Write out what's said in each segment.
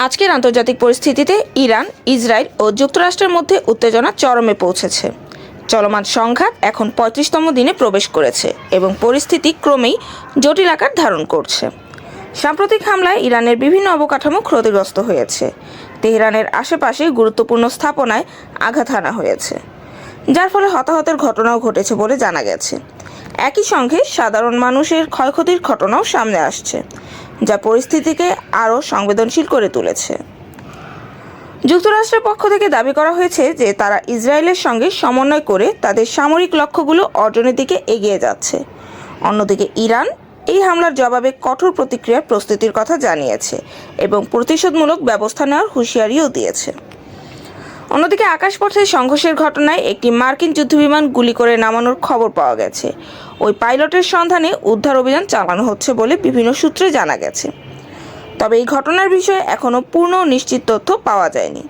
আজকের আন্তর্জাতিক পরিস্থিতিতে ইরান, ইসরায়েল ও যুক্তরাষ্ট্রের মধ্যে উত্তেজনা চরমে পৌঁছেছে। চলমান সংঘাত এখন ৩৫তম দিনে প্রবেশ করেছে এবং পরিস্থিতি ক্রমেই জটিল আকার ধারণ করছে। সাম্প্রতিক হামলায় ইরানের বিভিন্ন অবকাঠামো ক্ষতিগ্রস্ত হয়েছে। তেহরানের আশেপাশে গুরুত্বপূর্ণ স্থাপনায় আঘাত হানা হয়েছে, যার ফলে হতাহতের ঘটনাও ঘটেছে বলে জানা গেছে। একই সঙ্গে সাধারণ মানুষের ক্ষয়ক্ষতির ঘটনাও সামনে আসছে, যা পরিস্থিতিকে আরও সংবেদনশীল করে তুলেছে। যুক্তরাষ্ট্রের পক্ষ থেকে দাবি করা হয়েছে যে তারা ইসরায়েলের সঙ্গে সমন্বয় করে তাদের সামরিক লক্ষ্যগুলো অর্জনের দিকে এগিয়ে যাচ্ছে। অন্যদিকে ইরান এই হামলার জবাবে কঠোর প্রতিক্রিয়ার প্রস্তুতির কথা জানিয়েছে এবং প্রতিশোধমূলক ব্যবস্থা নেওয়ার হুঁশিয়ারিও দিয়েছে। অন্যদিকে আকাশপথে সংঘর্ষের ঘটনায় একটি মার্কিন যুদ্ধবিমান গুলি করে নামানোর খবর পাওয়া গেছে। ওই পাইলটের সন্ধানে উদ্ধার অভিযান চালানো হচ্ছে বলে বিভিন্ন সূত্রে জানা গেছে। তবে এই ঘটনার বিষয়ে এখনও পূর্ণ নিশ্চিত তথ্য পাওয়া যায়নি।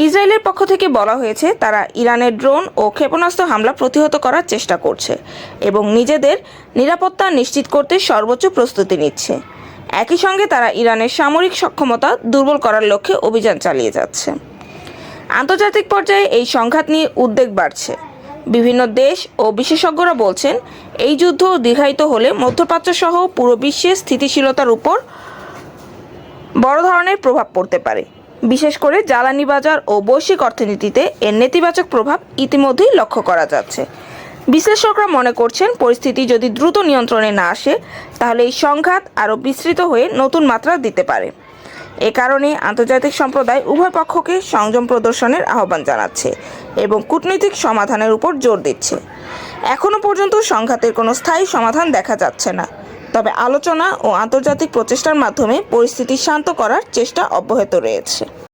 ইসরায়েলের পক্ষ থেকে বলা হয়েছে তারা ইরানের ড্রোন ও ক্ষেপণাস্ত্র হামলা প্রতিহত করার চেষ্টা করছে এবং নিজেদের নিরাপত্তা নিশ্চিত করতে সর্বোচ্চ প্রস্তুতি নিচ্ছে। একই সঙ্গে তারা ইরানের সামরিক সক্ষমতা দুর্বল করার লক্ষ্যে অভিযান চালিয়ে যাচ্ছে। আন্তর্জাতিক পর্যায়ে এই সংঘাত নিয়ে উদ্বেগ বাড়ছে। বিভিন্ন দেশ ও বিশেষজ্ঞরা বলছেন এই যুদ্ধ দীর্ঘায়িত হলে মধ্যপ্রাচ্য সহ পুরো বিশ্বের স্থিতিশীলতার উপর বড় ধরনের প্রভাব পড়তে পারে। বিশেষ করে জ্বালানি বাজার ও বৈশ্বিক অর্থনীতিতে এর নেতিবাচক প্রভাব ইতিমধ্যেই লক্ষ্য করা যাচ্ছে। বিশ্লেষকরা মনে করছেন পরিস্থিতি যদি দ্রুত নিয়ন্ত্রণে না আসে তাহলে এই সংঘাত আরও বিস্তৃত হয়ে নতুন মাত্রা দিতে পারে। এ কারণে আন্তর্জাতিক সম্প্রদায় উভয় পক্ষকে সংযম প্রদর্শনের আহ্বান জানাচ্ছে এবং কূটনৈতিক সমাধানের উপর জোর দিচ্ছে। এখনও পর্যন্ত সংঘাতের কোনো স্থায়ী সমাধান দেখা যাচ্ছে না, তবে আলোচনা ও আন্তর্জাতিক প্রচেষ্টার মাধ্যমে পরিস্থিতি শান্ত করার চেষ্টা অব্যাহত রয়েছে।